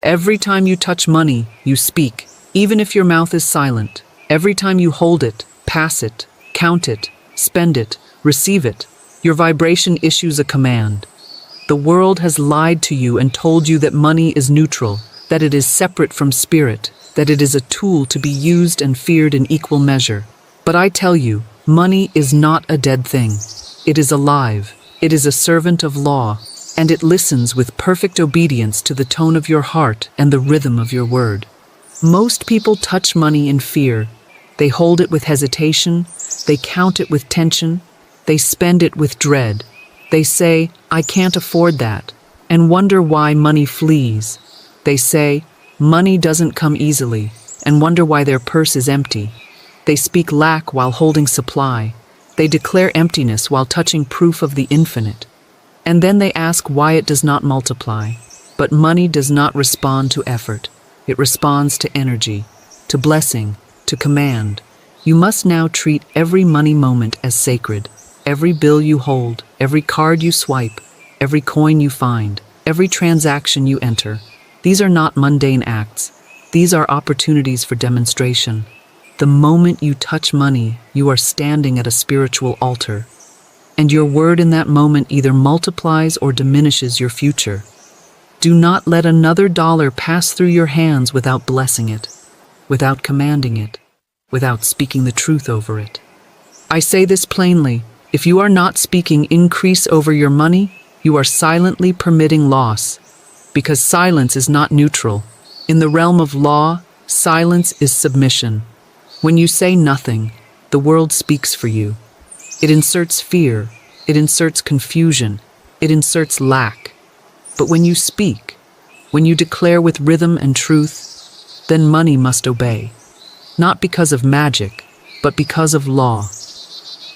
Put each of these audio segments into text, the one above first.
Every time you touch money, you speak, even if your mouth is silent. Every time you hold it, pass it, count it, spend it, receive it, your vibration issues a command. The world has lied to you and told you that money is neutral, that it is separate from spirit, that it is a tool to be used and feared in equal measure. But I tell you, money is not a dead thing. It is alive. It is a servant of law, and it listens with perfect obedience to the tone of your heart and the rhythm of your word. Most people touch money in fear. They hold it with hesitation. They count it with tension. They spend it with dread. They say, "I can't afford that," and wonder why money flees. They say, "Money doesn't come easily," and wonder why their purse is empty. They speak lack while holding supply. They declare emptiness while touching proof of the infinite. And then they ask why it does not multiply. But money does not respond to effort. It responds to energy, to blessing, to command. You must now treat every money moment as sacred. Every bill you hold, every card you swipe, every coin you find, every transaction you enter. These are not mundane acts. These are opportunities for demonstration. The moment you touch money, you are standing at a spiritual altar. And your word in that moment either multiplies or diminishes your future. Do not let another dollar pass through your hands without blessing it, without commanding it, without speaking the truth over it. I say this plainly. If you are not speaking increase over your money, you are silently permitting loss, because silence is not neutral. In the realm of law, silence is submission. When you say nothing, the world speaks for you. It inserts fear, it inserts confusion, it inserts lack. But when you speak, when you declare with rhythm and truth, then money must obey. Not because of magic, but because of law.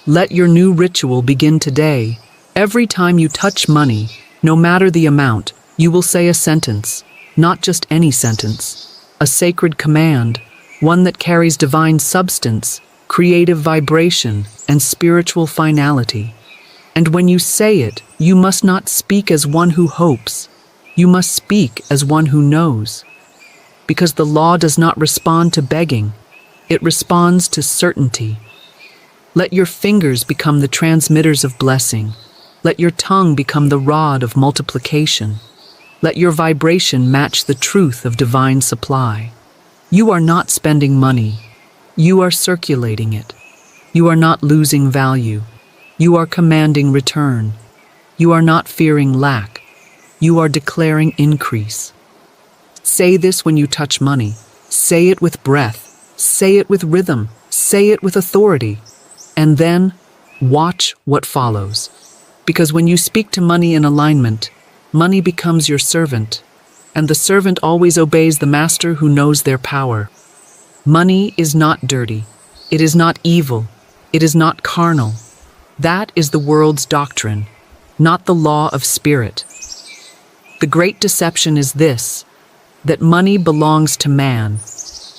Let your new ritual begin today. Every time you touch money, no matter the amount, you will say a sentence, not just any sentence, a sacred command, one that carries divine substance, creative vibration, and spiritual finality. And when you say it, you must not speak as one who hopes. You must speak as one who knows. Because the law does not respond to begging. It responds to certainty. Let your fingers become the transmitters of blessing. Let your tongue become the rod of multiplication. Let your vibration match the truth of divine supply. You are not spending money. You are circulating it. You are not losing value. You are commanding return. You are not fearing lack. You are declaring increase. Say this when you touch money. Say it with breath. Say it with rhythm. Say it with authority. And then, watch what follows. Because when you speak to money in alignment, money becomes your servant, and the servant always obeys the master who knows their power. Money is not dirty. It is not evil. It is not carnal. That is the world's doctrine, not the law of spirit. The great deception is this, that money belongs to man,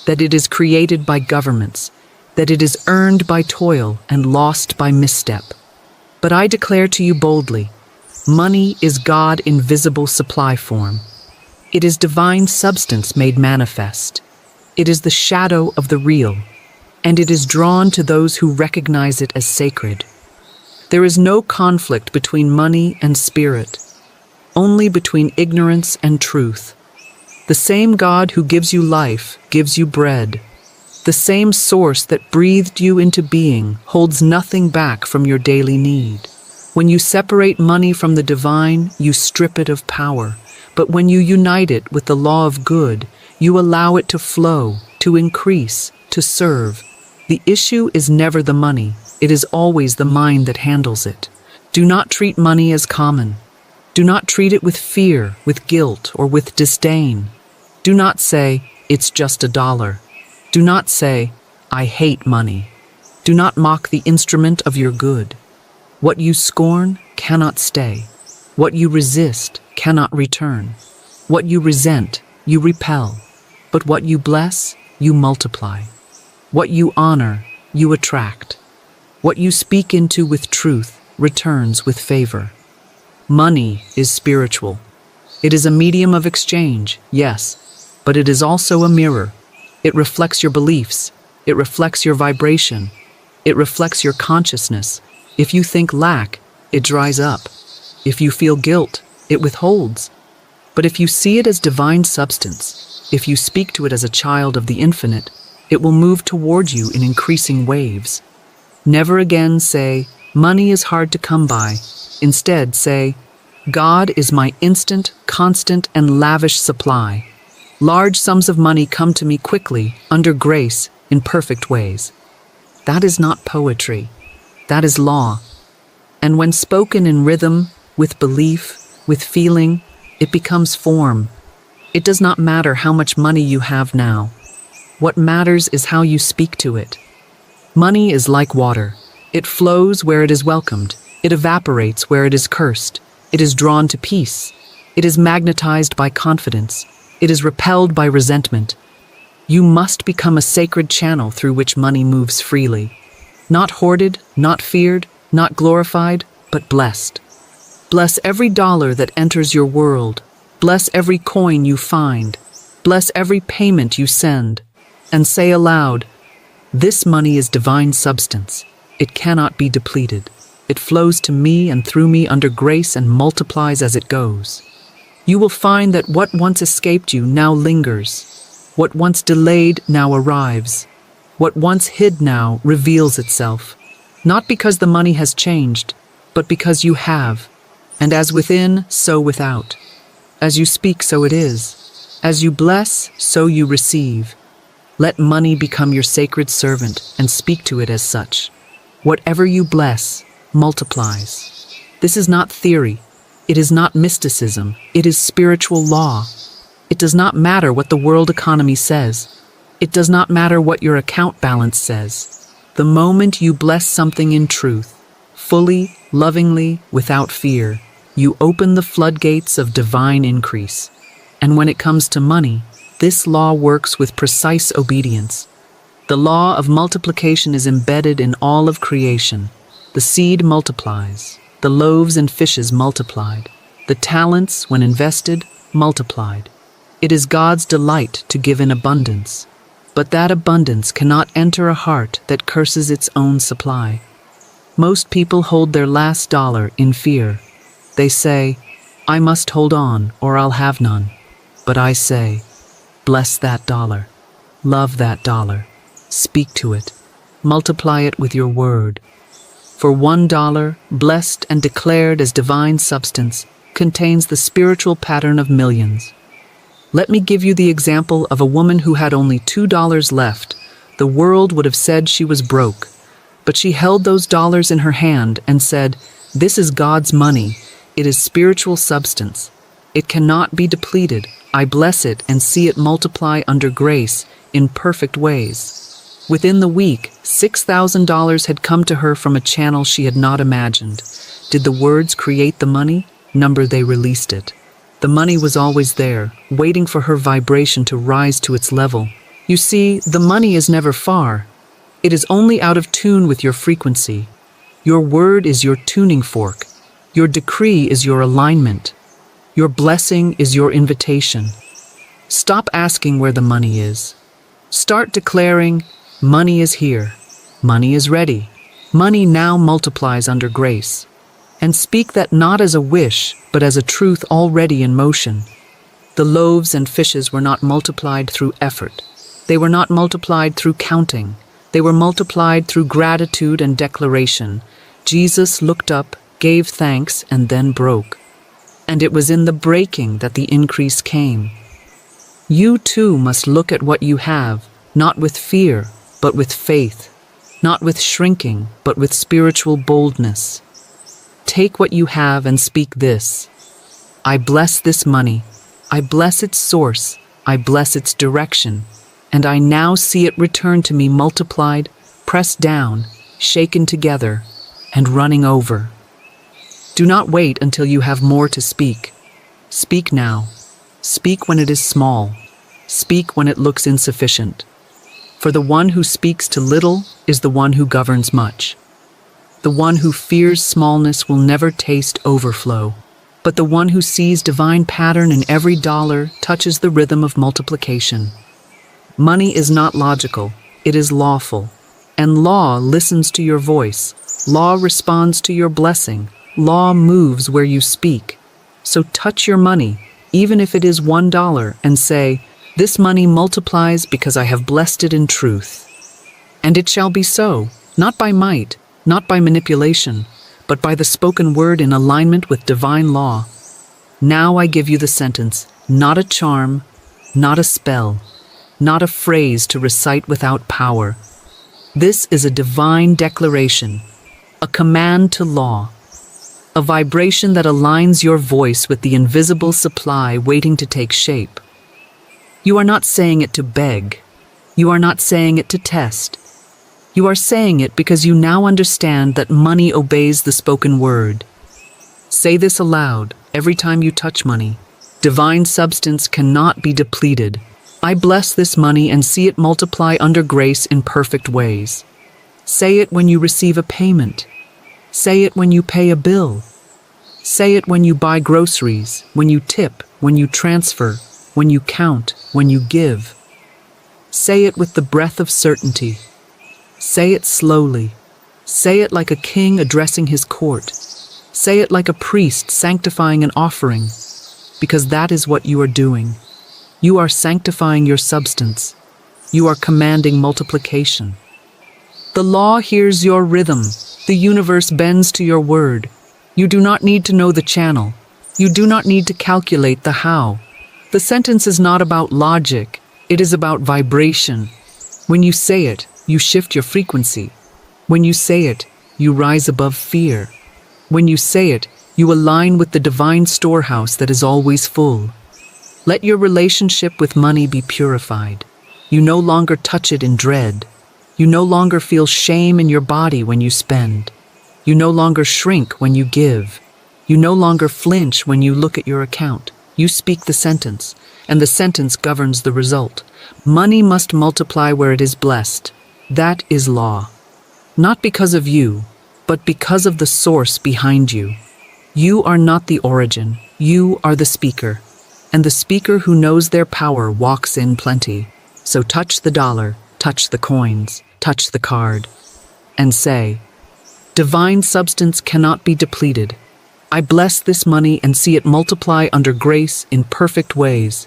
that it is created by governments, that it is earned by toil and lost by misstep. But I declare to you boldly, money is God in visible supply form. It is divine substance made manifest. It is the shadow of the real, and it is drawn to those who recognize it as sacred. There is no conflict between money and spirit, only between ignorance and truth. The same God who gives you life gives you bread. The same source that breathed you into being holds nothing back from your daily need. When you separate money from the divine, you strip it of power. But when you unite it with the law of good, you allow it to flow, to increase, to serve. The issue is never the money. It is always the mind that handles it. Do not treat money as common. Do not treat it with fear, with guilt, or with disdain. Do not say, "It's just $1." Do not say, "I hate money." Do not mock the instrument of your good. What you scorn cannot stay. What you resist cannot return. What you resent, you repel. But what you bless, you multiply. What you honor, you attract. What you speak into with truth returns with favor. Money is spiritual. It is a medium of exchange, yes, but it is also a mirror. It reflects your beliefs. It reflects your vibration. It reflects your consciousness. If you think lack, it dries up. If you feel guilt, it withholds. But if you see it as divine substance, if you speak to it as a child of the infinite, it will move toward you in increasing waves. Never again say, money is hard to come by. Instead, say, God is my instant, constant, and lavish supply. Large sums of money come to me quickly, under grace, in perfect ways. That is not poetry. That is law. And when spoken in rhythm, with belief, with feeling, it becomes form. It does not matter how much money you have now. What matters is how you speak to it. Money is like water. It flows where it is welcomed. It evaporates where it is cursed. It is drawn to peace. It is magnetized by confidence. It is repelled by resentment. You must become a sacred channel through which money moves freely. Not hoarded, not feared, not glorified, but blessed. Bless every dollar that enters your world. Bless every coin you find. Bless every payment you send. And say aloud, this money is divine substance. It cannot be depleted. It flows to me and through me under grace and multiplies as it goes. You will find that what once escaped you now lingers. What once delayed now arrives. What once hid now reveals itself. Not because the money has changed, but because you have. And as within, so without. As you speak, so it is. As you bless, so you receive. Let money become your sacred servant and speak to it as such. Whatever you bless, multiplies. This is not theory. It is not mysticism. It is spiritual law. It does not matter what the world economy says. It does not matter what your account balance says. The moment you bless something in truth, fully, lovingly, without fear, you open the floodgates of divine increase. And when it comes to money, this law works with precise obedience. The law of multiplication is embedded in all of creation. The seed multiplies. The loaves and fishes multiplied. The talents, when invested, multiplied. It is God's delight to give in abundance. But that abundance cannot enter a heart that curses its own supply. Most people hold their last dollar in fear. They say, I must hold on or I'll have none. But I say, bless that dollar. Love that dollar. Speak to it. Multiply it with your word. For $1, blessed and declared as divine substance, contains the spiritual pattern of millions. Let me give you the example of a woman who had only $2 left. The world would have said she was broke. But she held those dollars in her hand and said, this is God's money. It is spiritual substance. It cannot be depleted. I bless it and see it multiply under grace in perfect ways. Within the week, $6,000 had come to her from a channel she had not imagined. Did the words create the money? Number they released it. The money was always there, waiting for her vibration to rise to its level. You see, the money is never far. It is only out of tune with your frequency. Your word is your tuning fork. Your decree is your alignment. Your blessing is your invitation. Stop asking where the money is. Start declaring, money is here. Money is ready. Money now multiplies under grace. And speak that not as a wish, but as a truth already in motion. The loaves and fishes were not multiplied through effort. They were not multiplied through counting. They were multiplied through gratitude and declaration. Jesus looked up, gave thanks, and then broke. And it was in the breaking that the increase came. You too must look at what you have, not with fear, but with faith. Not with shrinking, but with spiritual boldness. Take what you have and speak this. I bless this money. I bless its source. I bless its direction. And I now see it return to me multiplied, pressed down, shaken together, and running over. Do not wait until you have more to speak. Speak now. Speak when it is small. Speak when it looks insufficient. For the one who speaks to little is the one who governs much. The one who fears smallness will never taste overflow. but the one who sees divine pattern in every dollar touches the rhythm of multiplication. Money is not logical, it is lawful. And law listens to your voice. Law responds to your blessing. Law moves where you speak. So touch your money, even if it is $1, and say, "This money multiplies because I have blessed it in truth." And it shall be so, not by might, not by manipulation, but by the spoken word in alignment with divine law. Now I give you the sentence, not a charm, not a spell, not a phrase to recite without power. This is a divine declaration, a command to law, a vibration that aligns your voice with the invisible supply waiting to take shape. You are not saying it to beg. You are not saying it to test. You are saying it because you now understand that money obeys the spoken word. Say this aloud every time you touch money. Divine substance cannot be depleted. I bless this money and see it multiply under grace in perfect ways. Say it when you receive a payment. Say it when you pay a bill. Say it when you buy groceries, when you tip, when you transfer, when you count, when you give. Say it with the breath of certainty. Say it slowly. Say it like a king addressing his court. Say it like a priest sanctifying an offering, because that is what you are doing. You are sanctifying your substance. You are commanding multiplication. The law hears your rhythm. The universe bends to your word. You do not need to know the channel. You do not need to calculate the how. The sentence is not about logic. It is about vibration. When you say it, you shift your frequency. When you say it, you rise above fear. When you say it, you align with the divine storehouse that is always full. Let your relationship with money be purified. You no longer touch it in dread. You no longer feel shame in your body when you spend. You no longer shrink when you give. You no longer flinch when you look at your account. You speak the sentence, and the sentence governs the result. Money must multiply where it is blessed. That is law. Not because of you, but because of the source behind you. You are not the origin. You are the speaker. And the speaker who knows their power walks in plenty. So touch the dollar, touch the coins, touch the card, and say, "Divine substance cannot be depleted. I bless this money and see it multiply under grace in perfect ways."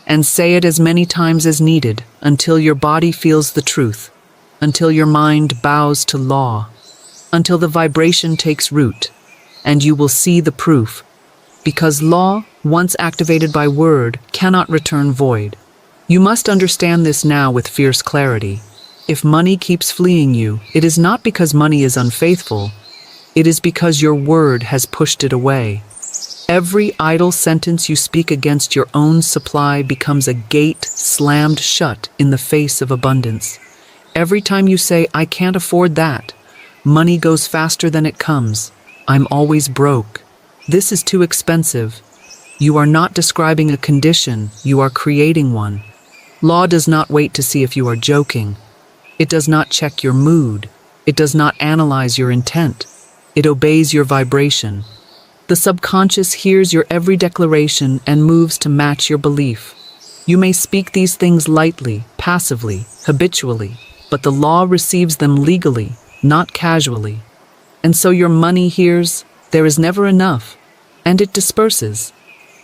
And say it as many times as needed until your body feels the truth, until your mind bows to law, until the vibration takes root, and you will see the proof. Because law, once activated by word, cannot return void. You must understand this now with fierce clarity. If money keeps fleeing you, it is not because money is unfaithful. It is because your word has pushed it away. Every idle sentence you speak against your own supply becomes a gate slammed shut in the face of abundance. Every time you say, "I can't afford that," money goes faster than it comes. "I'm always broke. This is too expensive." You are not describing a condition, you are creating one. Law does not wait to see if you are joking. It does not check your mood. It does not analyze your intent. It obeys your vibration. The subconscious hears your every declaration and moves to match your belief. You may speak these things lightly, passively, habitually, but the law receives them legally, not casually. And so your money hears, "There is never enough," and it disperses.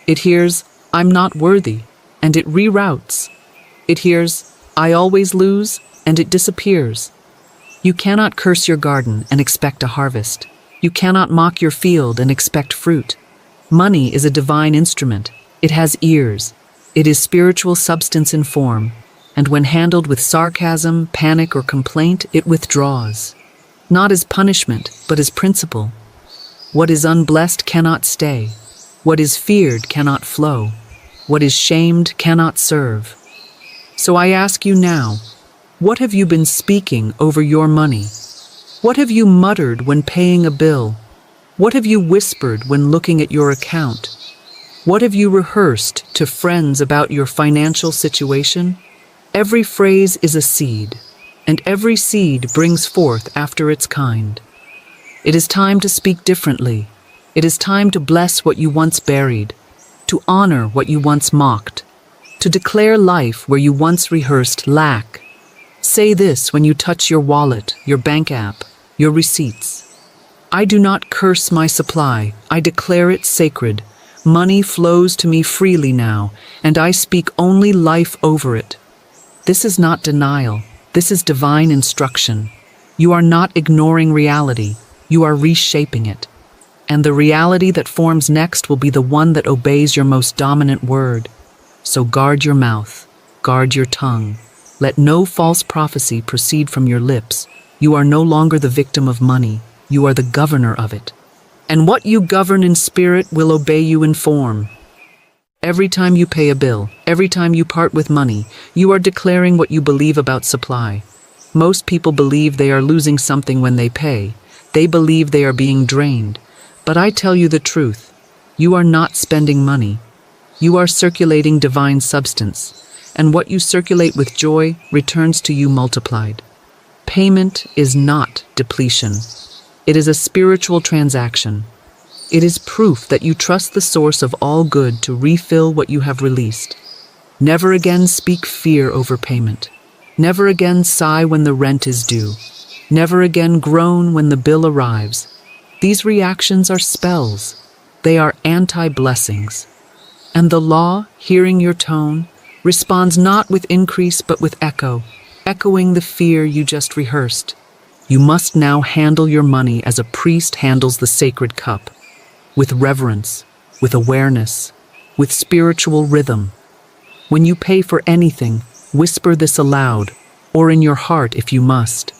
It hears, "I'm not worthy," and it reroutes. It hears, "I always lose," and it disappears. You cannot curse your garden and expect a harvest. You cannot mock your field and expect fruit. Money is a divine instrument. It has ears. It is spiritual substance in form, and when handled with sarcasm, panic, or complaint, it withdraws. Not as punishment, but as principle. What is unblessed cannot stay. What is feared cannot flow. What is shamed cannot serve. So I ask you now, what have you been speaking over your money? What have you muttered when paying a bill? What have you whispered when looking at your account? What have you rehearsed to friends about your financial situation? Every phrase is a seed, and every seed brings forth after its kind. It is time to speak differently. It is time to bless what you once buried, to honor what you once mocked, to declare life where you once rehearsed lack. Say this when you touch your wallet, your bank app, your receipts. I do not curse my supply, I declare it sacred. Money flows to me freely now, and I speak only life over it. This is not denial, this is divine instruction. You are not ignoring reality, you are reshaping it. And the reality that forms next will be the one that obeys your most dominant word. So guard your mouth, guard your tongue. Let no false prophecy proceed from your lips. You are no longer the victim of money, you are the governor of it. And what you govern in spirit will obey you in form. Every time you pay a bill, every time you part with money, you are declaring what you believe about supply. Most people believe they are losing something when they pay. They believe they are being drained. But I tell you the truth. You are not spending money. You are circulating divine substance. And what you circulate with joy returns to you multiplied. Payment is not depletion. It is a spiritual transaction. It is proof that you trust the source of all good to refill what you have released. Never again speak fear over payment. Never again sigh when the rent is due. Never again groan when the bill arrives. These reactions are spells. They are anti-blessings. And the law, hearing your tone, responds not with increase but with echo, echoing the fear you just rehearsed. You must now handle your money as a priest handles the sacred cup, with reverence, with awareness, with spiritual rhythm. When you pay for anything, whisper this aloud, or in your heart if you must.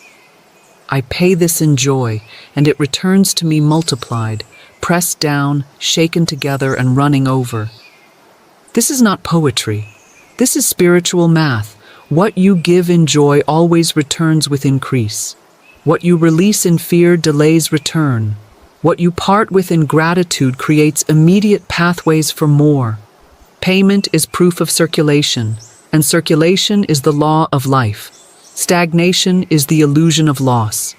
I pay this in joy, and it returns to me multiplied, pressed down, shaken together, and running over. This is not poetry. This is spiritual math. What you give in joy always returns with increase. What you release in fear delays return. What you part with in gratitude creates immediate pathways for more. Payment is proof of circulation, and circulation is the law of life. Stagnation is the illusion of loss.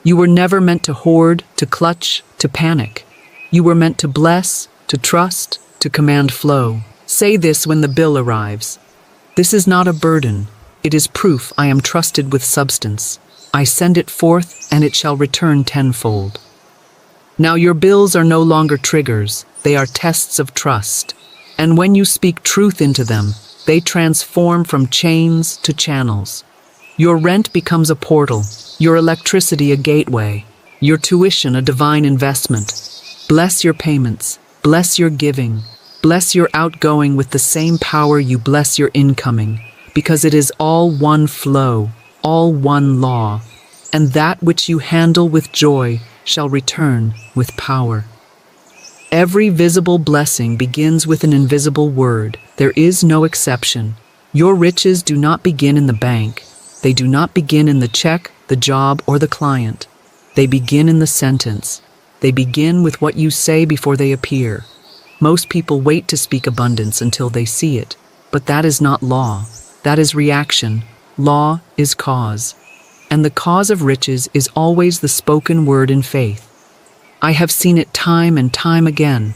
You were never meant to hoard, to clutch, to panic. You were meant to bless, to trust, to command flow. Say this when the bill arrives. This is not a burden. It is proof I am trusted with substance. I send it forth, and it shall return tenfold. Now your bills are no longer triggers, they are tests of trust. And when you speak truth into them, they transform from chains to channels. Your rent becomes a portal, your electricity a gateway, your tuition a divine investment. Bless your payments, bless your giving, bless your outgoing with the same power you bless your incoming, because it is all one flow, all one law, and that which you handle with joy shall return with power. Every visible blessing begins with an invisible word. There is no exception. Your riches do not begin in the bank. They do not begin in the check, the job, or the client. They begin in the sentence. They begin with what you say before they appear. Most people wait to speak abundance until they see it. But that is not law. That is reaction. Law is cause. And the cause of riches is always the spoken word in faith. I have seen it time and time again.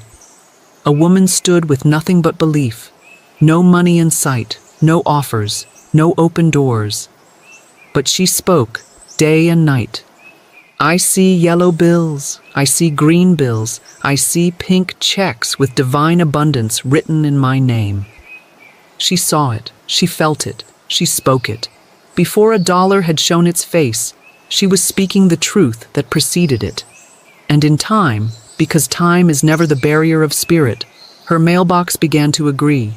A woman stood with nothing but belief. No money in sight, no offers, no open doors. But she spoke, day and night. I see yellow bills, I see green bills, I see pink checks with divine abundance written in my name. She saw it, she felt it, she spoke it. Before a dollar had shown its face, she was speaking the truth that preceded it. And in time, because time is never the barrier of spirit, her mailbox began to agree.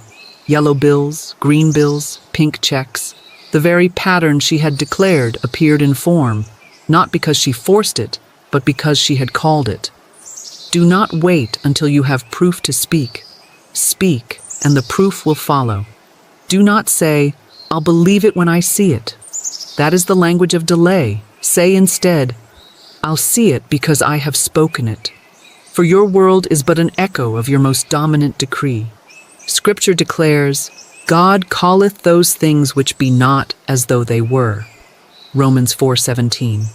Yellow bills, green bills, pink checks. The very pattern she had declared appeared in form, not because she forced it, but because she had called it. Do not wait until you have proof to speak. Speak, and the proof will follow. Do not say, I'll believe it when I see it. That is the language of delay. Say instead, I'll see it because I have spoken it. For your world is but an echo of your most dominant decree. Scripture declares, God calleth those things which be not as though they were. Romans 4:17.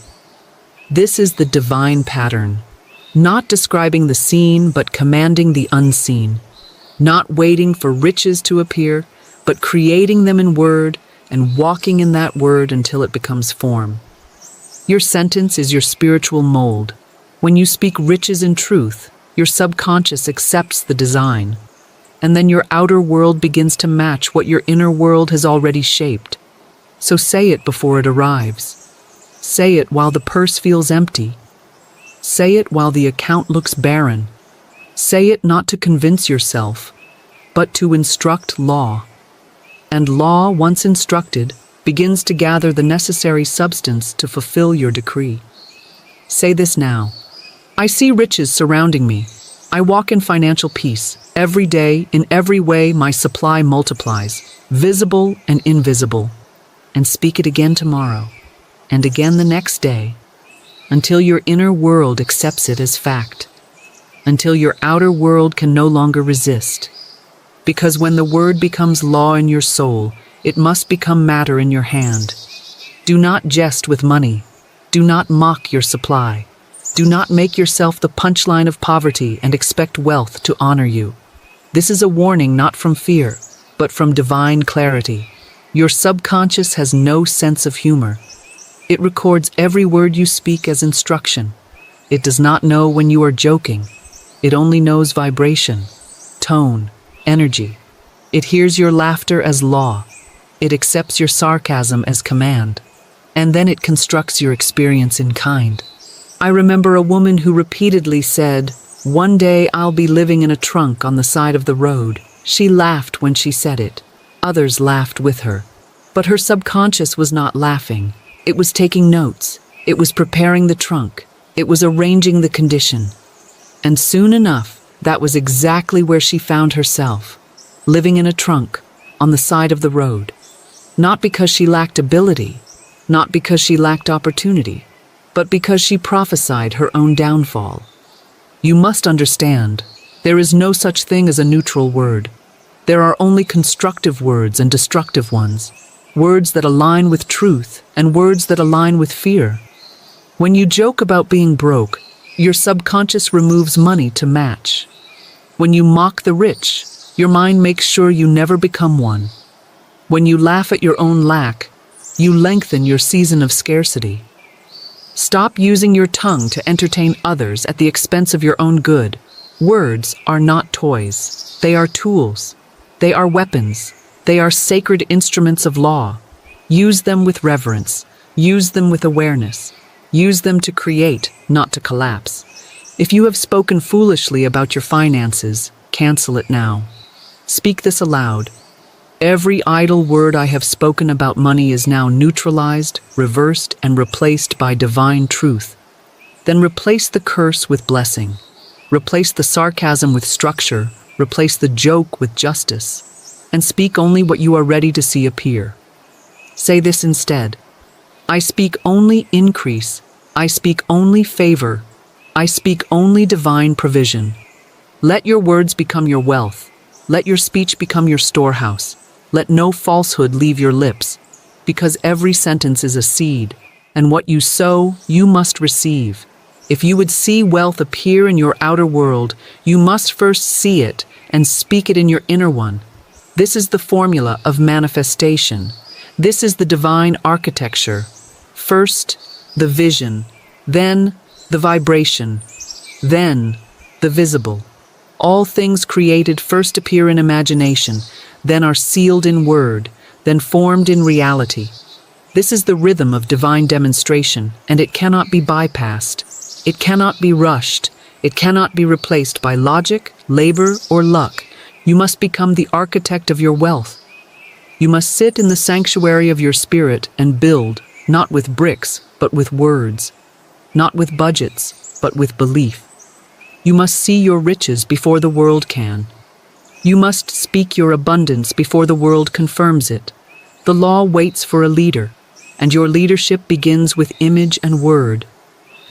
This is the divine pattern. not describing the seen but commanding the unseen, not waiting for riches to appear, but creating them in word and walking in that word until it becomes form. Your sentence is your spiritual mold. When you speak riches in truth, your subconscious accepts the design, and then your outer world begins to match what your inner world has already shaped. So say it before it arrives. Say it while the purse feels empty. Say it while the account looks barren. Say it not to convince yourself, but to instruct law. And law, once instructed, begins to gather the necessary substance to fulfill your decree. Say this now. I see riches surrounding me. I walk in financial peace. Every day, in every way, my supply multiplies, visible and invisible. And speak it again tomorrow, and again the next day, until your inner world accepts it as fact, until your outer world can no longer resist. Because when the word becomes law in your soul, it must become matter in your hand. Do not jest with money. Do not mock your supply. Do not make yourself the punchline of poverty and expect wealth to honor you. This is a warning not from fear, but from divine clarity. Your subconscious has no sense of humor. It records every word you speak as instruction. It does not know when you are joking. It only knows vibration, tone, energy. It hears your laughter as law. It accepts your sarcasm as command. And then it constructs your experience in kind. I remember a woman who repeatedly said, "One day I'll be living in a trunk on the side of the road." She laughed when she said it. Others laughed with her. But her subconscious was not laughing. It was taking notes. It was preparing the trunk. It was arranging the condition. And soon enough, that was exactly where she found herself, living in a trunk on the side of the road. Not because she lacked ability, not because she lacked opportunity, but because she prophesied her own downfall. You must understand, there is no such thing as a neutral word. There are only constructive words and destructive ones, words that align with truth and words that align with fear. When you joke about being broke, your subconscious removes money to match. When you mock the rich, your mind makes sure you never become one. When you laugh at your own lack, you lengthen your season of scarcity. Stop using your tongue to entertain others at the expense of your own good. Words are not toys. They are tools. They are weapons. They are sacred instruments of law. Use them with reverence. Use them with awareness. Use them to create, not to collapse. If you have spoken foolishly about your finances, cancel it now. Speak this aloud. Every idle word I have spoken about money is now neutralized, reversed, and replaced by divine truth. Then replace the curse with blessing. Replace the sarcasm with structure. Replace the joke with justice. And speak only what you are ready to see appear. Say this instead. I speak only increase. I speak only favor. I speak only divine provision. Let your words become your wealth. Let your speech become your storehouse. Let no falsehood leave your lips, because every sentence is a seed, and what you sow, you must receive. If you would see wealth appear in your outer world, you must first see it and speak it in your inner one. This is the formula of manifestation. This is the divine architecture. First, the vision, then the vibration, then the visible. All things created first appear in imagination, then are sealed in word, then formed in reality. This is the rhythm of divine demonstration, and it cannot be bypassed. It cannot be rushed. It cannot be replaced by logic, labor, or luck. You must become the architect of your wealth. You must sit in the sanctuary of your spirit and build, not with bricks, but with words. Not with budgets, but with belief. You must see your riches before the world can. You must speak your abundance before the world confirms it. The law waits for a leader, and your leadership begins with image and word.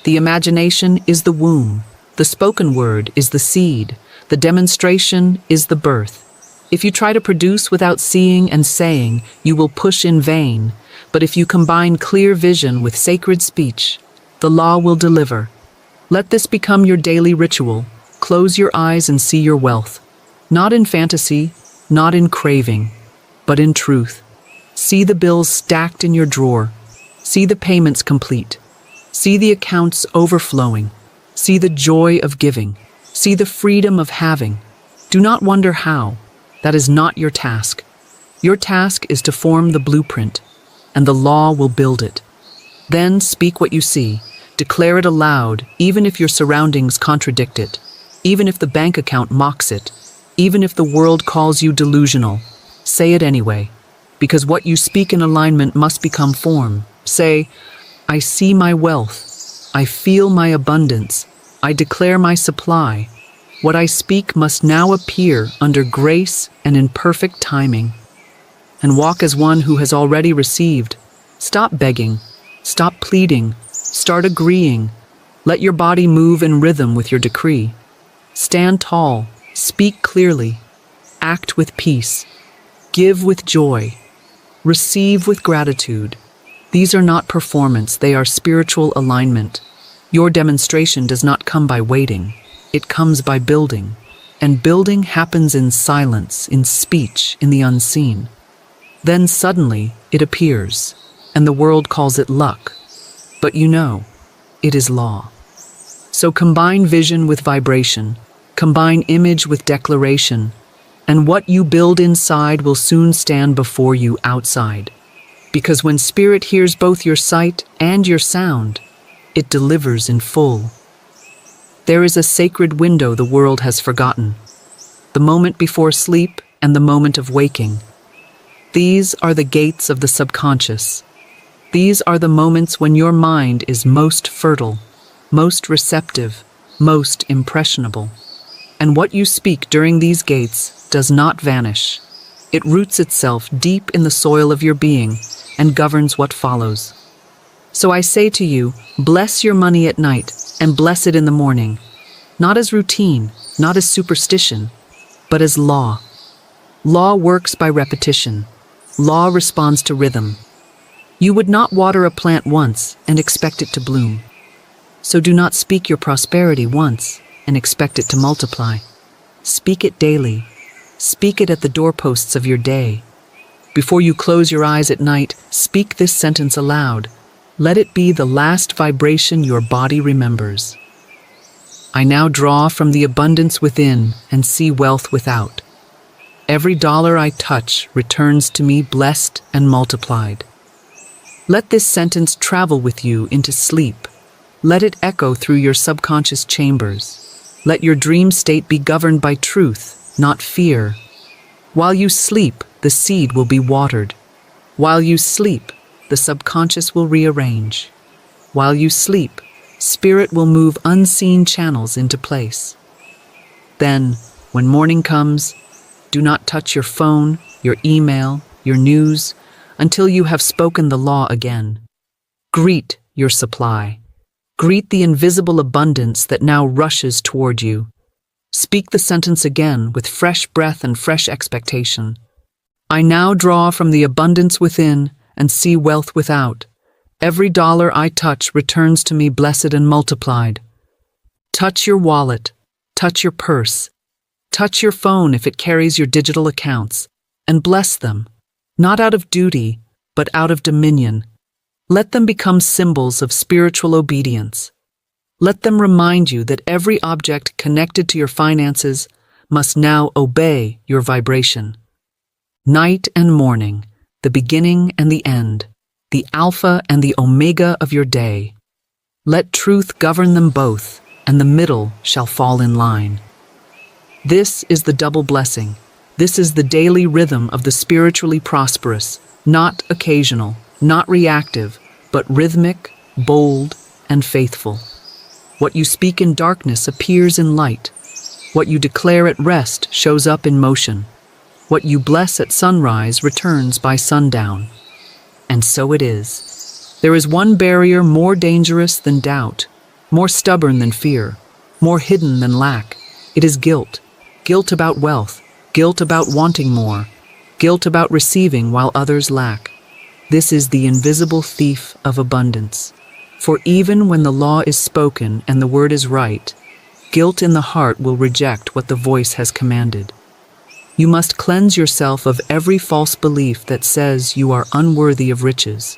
The imagination is the womb. The spoken word is the seed. The demonstration is the birth. If you try to produce without seeing and saying, you will push in vain. But if you combine clear vision with sacred speech, the law will deliver. Let this become your daily ritual. Close your eyes and see your wealth. Not in fantasy, not in craving, but in truth. See the bills stacked in your drawer. See the payments complete. See the accounts overflowing. See the joy of giving. See the freedom of having. Do not wonder how. That is not your task. Your task is to form the blueprint, and the law will build it. Then speak what you see. Declare it aloud, even if your surroundings contradict it, even if the bank account mocks it, even if the world calls you delusional. Say it anyway, because what you speak in alignment must become form. Say, I see my wealth. I feel my abundance. I declare my supply. What I speak must now appear under grace and in perfect timing. And walk as one who has already received. Stop begging. Stop pleading. Start agreeing. Let your body move in rhythm with your decree. Stand tall. Speak clearly. Act with peace. Give with joy. Receive with gratitude. These are not performance, they are spiritual alignment. Your demonstration does not come by waiting. It comes by building. And building happens in silence, in speech, in the unseen. Then suddenly it appears, and the world calls it luck. But you know, it is law. So combine vision with vibration, combine image with declaration, and what you build inside will soon stand before you outside. Because when spirit hears both your sight and your sound, it delivers in full. There is a sacred window the world has forgotten, the moment before sleep and the moment of waking. These are the gates of the subconscious. These are the moments when your mind is most fertile, most receptive, most impressionable. And what you speak during these gates does not vanish. It roots itself deep in the soil of your being and governs what follows. So I say to you, bless your money at night and bless it in the morning, not as routine, not as superstition, but as law. Law works by repetition. Law responds to rhythm. You would not water a plant once and expect it to bloom. So do not speak your prosperity once and expect it to multiply. Speak it daily. Speak it at the doorposts of your day. Before you close your eyes at night, speak this sentence aloud. Let it be the last vibration your body remembers. I now draw from the abundance within and see wealth without. Every dollar I touch returns to me blessed and multiplied. Let this sentence travel with you into sleep. Let it echo through your subconscious chambers. Let your dream state be governed by truth, not fear. While you sleep, the seed will be watered. While you sleep, the subconscious will rearrange. While you sleep, spirit will move unseen channels into place. Then, when morning comes, do not touch your phone, your email, your news, until you have spoken the law again. Greet your supply. Greet the invisible abundance that now rushes toward you. Speak the sentence again with fresh breath and fresh expectation. I now draw from the abundance within and see wealth without. Every dollar I touch returns to me blessed and multiplied. Touch your wallet. Touch your purse. Touch your phone if it carries your digital accounts, and bless them, not out of duty, but out of dominion. Let them become symbols of spiritual obedience. Let them remind you that every object connected to your finances must now obey your vibration. Night and morning, the beginning and the end, the alpha and the omega of your day. Let truth govern them both, and the middle shall fall in line. This is the double blessing. This is the daily rhythm of the spiritually prosperous, not occasional, not reactive, but rhythmic, bold, and faithful. What you speak in darkness appears in light. What you declare at rest shows up in motion. What you bless at sunrise returns by sundown. And so it is. There is one barrier more dangerous than doubt, more stubborn than fear, more hidden than lack. It is guilt. Guilt about wealth, guilt about wanting more, guilt about receiving while others lack. This is the invisible thief of abundance. For even when the law is spoken and the word is right, guilt in the heart will reject what the voice has commanded. You must cleanse yourself of every false belief that says you are unworthy of riches,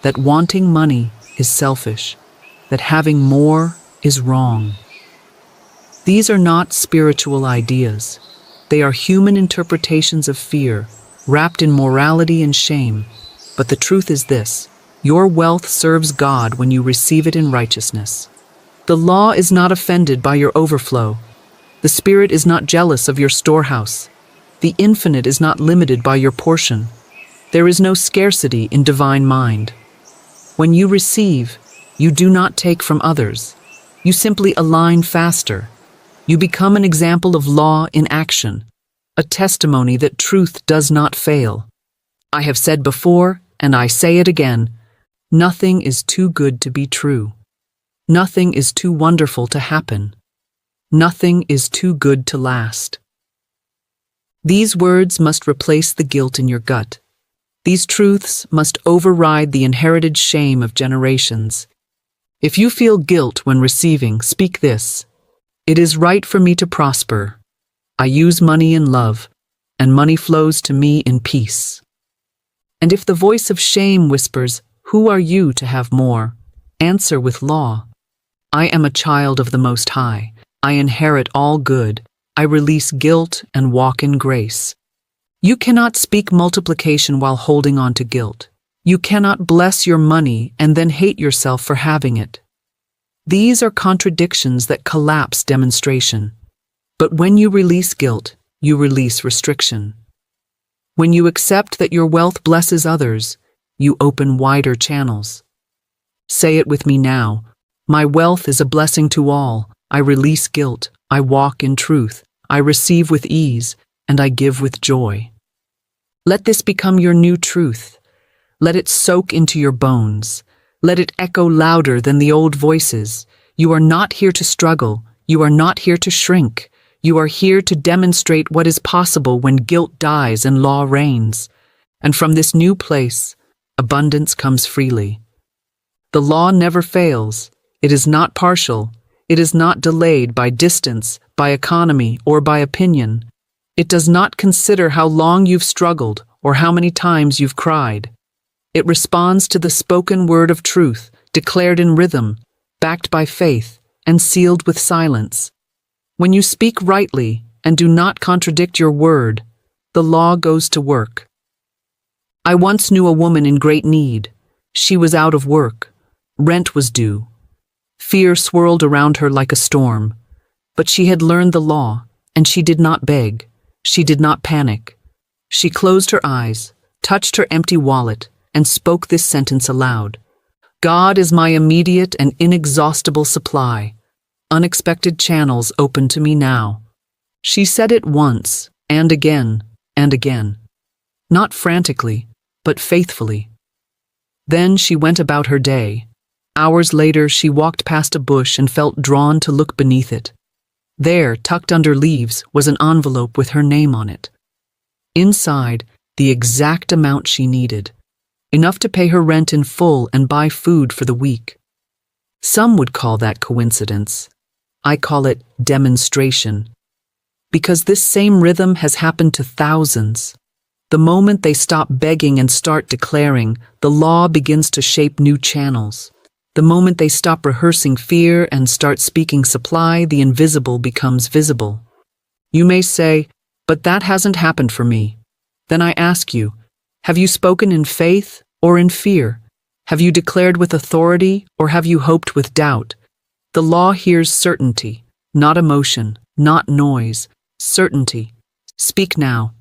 that wanting money is selfish, that having more is wrong. These are not spiritual ideas. They are human interpretations of fear, wrapped in morality and shame. But the truth is this: your wealth serves God when you receive it in righteousness. The law is not offended by your overflow. The Spirit is not jealous of your storehouse. The infinite is not limited by your portion. There is no scarcity in divine mind. When you receive, you do not take from others. You simply align faster. You become an example of law in action, a testimony that truth does not fail. I have said before, and I say it again, nothing is too good to be true. Nothing is too wonderful to happen. Nothing is too good to last. These words must replace the guilt in your gut. These truths must override the inherited shame of generations. If you feel guilt when receiving, speak this: it is right for me to prosper. I use money in love, and money flows to me in peace. And if the voice of shame whispers, "Who are you to have more?" answer with law: I am a child of the Most High. I inherit all good. I release guilt and walk in grace. You cannot speak multiplication while holding on to guilt. You cannot bless your money and then hate yourself for having it. These are contradictions that collapse demonstration. But when you release guilt, you release restriction. When you accept that your wealth blesses others, you open wider channels. Say it with me now: my wealth is a blessing to all. I release guilt. I walk in truth. I receive with ease, and I give with joy. Let this become your new truth. Let it soak into your bones. Let it echo louder than the old voices. You are not here to struggle. You are not here to shrink. You are here to demonstrate what is possible when guilt dies and law reigns. And from this new place, abundance comes freely. The law never fails. It is not partial. It is not delayed by distance, by economy, or by opinion. It does not consider how long you've struggled or how many times you've cried. It responds to the spoken word of truth, declared in rhythm, backed by faith, and sealed with silence. When you speak rightly and do not contradict your word, the law goes to work. I once knew a woman in great need. She was out of work. Rent was due. Fear swirled around her like a storm. But she had learned the law, and she did not beg. She did not panic. She closed her eyes, touched her empty wallet, and spoke this sentence aloud: God is my immediate and inexhaustible supply. Unexpected channels open to me now. She said it once, and again, and again. Not frantically, but faithfully. Then she went about her day. Hours later, she walked past a bush and felt drawn to look beneath it. There, tucked under leaves, was an envelope with her name on it. Inside, the exact amount she needed, enough to pay her rent in full and buy food for the week. Some would call that coincidence. I call it demonstration. Because this same rhythm has happened to thousands. The moment they stop begging and start declaring, the law begins to shape new channels. The moment they stop rehearsing fear and start speaking supply, the invisible becomes visible. You may say, but that hasn't happened for me. Then I ask you, have you spoken in faith or in fear? Have you declared with authority or have you hoped with doubt? The law hears certainty, not emotion, not noise, certainty. Speak now.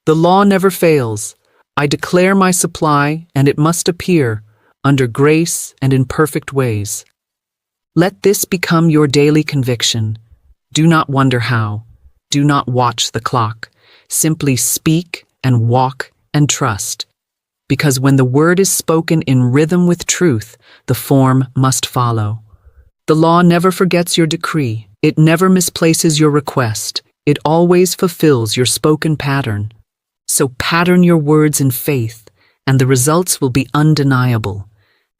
The law never fails. I declare my supply, and it must appear under grace and in perfect ways. Let this become your daily conviction. Do not wonder how. Do not watch the clock. Simply speak and walk and trust. Because when the word is spoken in rhythm with truth, the form must follow. The law never forgets your decree. It never misplaces your request. It always fulfills your spoken pattern. So pattern your words in faith, and the results will be undeniable.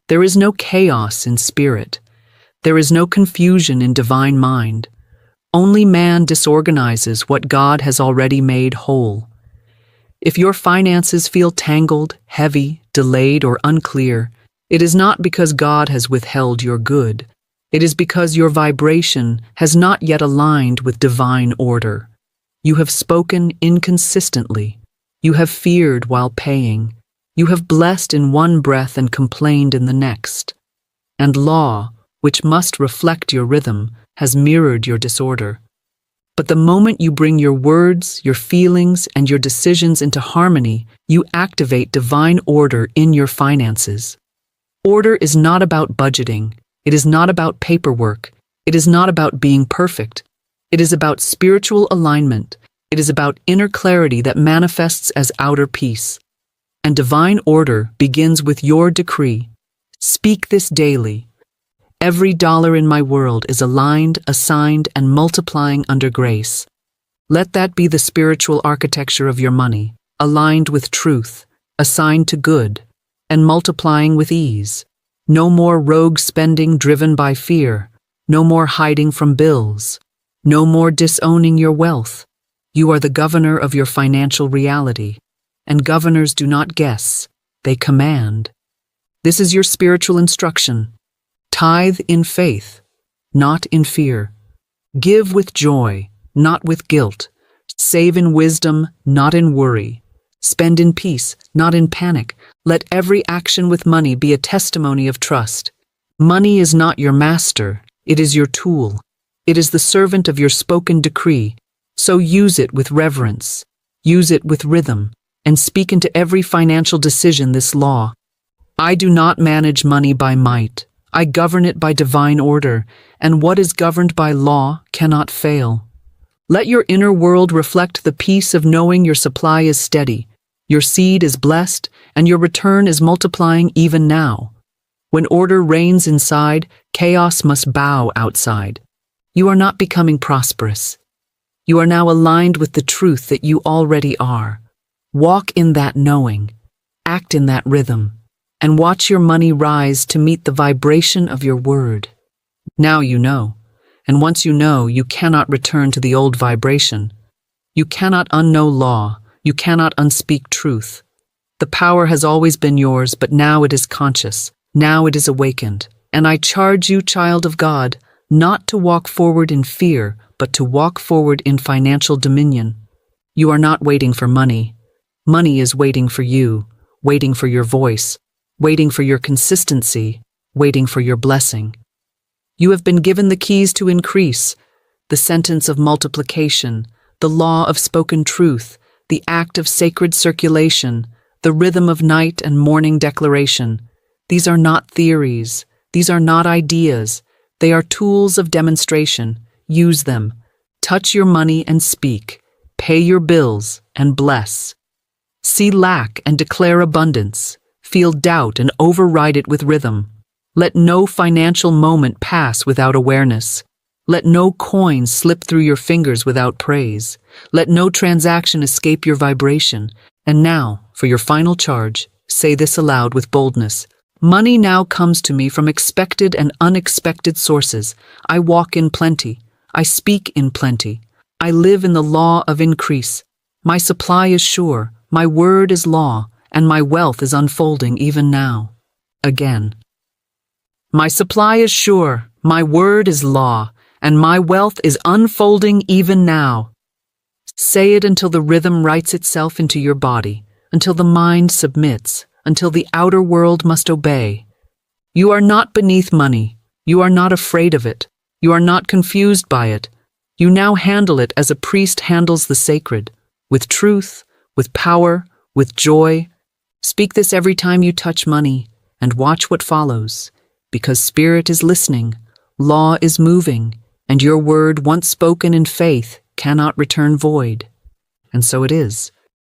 There is no chaos in spirit. There is no confusion in divine mind. Only man disorganizes what God has already made whole. If your finances feel tangled, heavy, delayed, or unclear, it is not because God has withheld your good. It is because your vibration has not yet aligned with divine order. You have spoken inconsistently. You have feared while paying. You have blessed in one breath and complained in the next. And law, which must reflect your rhythm, has mirrored your disorder. But the moment you bring your words, your feelings, and your decisions into harmony, you activate divine order in your finances. Order is not about budgeting. It is not about paperwork. It is not about being perfect. It is about spiritual alignment. It is about inner clarity that manifests as outer peace. And divine order begins with your decree. Speak this daily. Every dollar in my world is aligned, assigned, and multiplying under grace. Let that be the spiritual architecture of your money, aligned with truth, assigned to good, and multiplying with ease. No more rogue spending driven by fear. No more hiding from bills. No more disowning your wealth. You are the governor of your financial reality. And governors do not guess, they command. This is your spiritual instruction. Tithe in faith, not in fear. Give with joy, not with guilt. Save in wisdom, not in worry. Spend in peace, not in panic. Let every action with money be a testimony of trust. Money is not your master, it is your tool. It is the servant of your spoken decree. So use it with reverence. Use it with rhythm. And speak into every financial decision this law. I do not manage money by might. I govern it by divine order, and what is governed by law cannot fail. Let your inner world reflect the peace of knowing your supply is steady, your seed is blessed, and your return is multiplying even now. When order reigns inside, chaos must bow outside. You are not becoming prosperous. You are now aligned with the truth that you already are. Walk in that knowing, act in that rhythm, and watch your money rise to meet the vibration of your word. Now you know, and once you know, you cannot return to the old vibration. You cannot unknow law, you cannot unspeak truth. The power has always been yours, but now it is conscious, now it is awakened. And I charge you, child of God, not to walk forward in fear, but to walk forward in financial dominion. You are not waiting for money. Money is waiting for you, waiting for your voice, waiting for your consistency, waiting for your blessing. You have been given the keys to increase, the sentence of multiplication, the law of spoken truth, the act of sacred circulation, the rhythm of night and morning declaration. These are not theories. These are not ideas. They are tools of demonstration. Use them. Touch your money and speak. Pay your bills and bless. See lack and declare abundance. Feel doubt and override it with rhythm. Let no financial moment pass without awareness. Let no coin slip through your fingers without praise. Let no transaction escape your vibration. And now, for your final charge, say this aloud with boldness. Money now comes to me from expected and unexpected sources. I walk in plenty. I speak in plenty. I live in the law of increase. My supply is sure. My word is law, and my wealth is unfolding even now. Again. My supply is sure. My word is law, and my wealth is unfolding even now. Say it until the rhythm writes itself into your body, until the mind submits, until the outer world must obey. You are not beneath money. You are not afraid of it. You are not confused by it. You now handle it as a priest handles the sacred, with truth, with power, with joy. Speak this every time you touch money, and watch what follows, because spirit is listening, law is moving, and your word, once spoken in faith, cannot return void. And so it is.